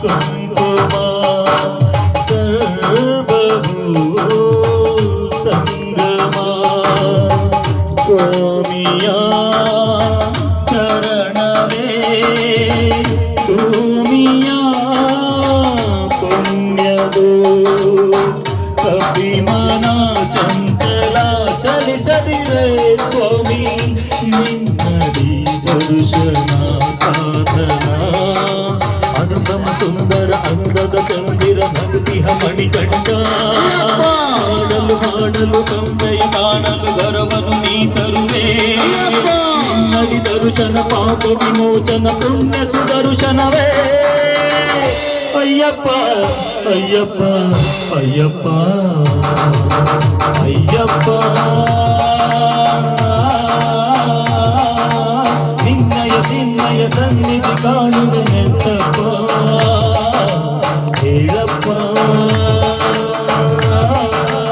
ಕುಂಕುಮ ಸರ್ವಭೂ ಸಂಗಮ ಸ್ವಾಮಿಯ ಚರಣವೇ ಭೂಮಿಯ ಪುಣ್ಯದು ಅಭಿಮಾನ ಚಂಚಲ ಚಲಿಸದಿರೆ ಸ್ವಾಮಿ ನಿನ್ನಡಿ ದರ್ಶನ ಸಾಧನ ಅನುಪಮ ಸುಂದರ ಅಂದದ ಚಂದಿರ ನಗುತಿಹ ಮಣಿಕಂಠ ಹಾಡಲು ಹಾಡಲು ಕಂಬೆಯ ಕಾಣಲು ಗರವನು ನೀ ತರುವೆ ನಡಿ ದರ್ಶನ ಪಾಪ ವಿಮೋಚನ ಪುಣ್ಯ ಸುದರ್ಶನವೇ ಅಯ್ಯಪ್ಪ ಅಯ್ಯಪ್ಪ ಅಯ್ಯಪ್ಪ ಅಯ್ಯಪ್ಪ ನಿನ್ನಯ ಸನ್ನಿಧಿ ಕಾಣುವೆ ನೆತ್ತಪ್ಪ ಹೇಳಪ್ಪ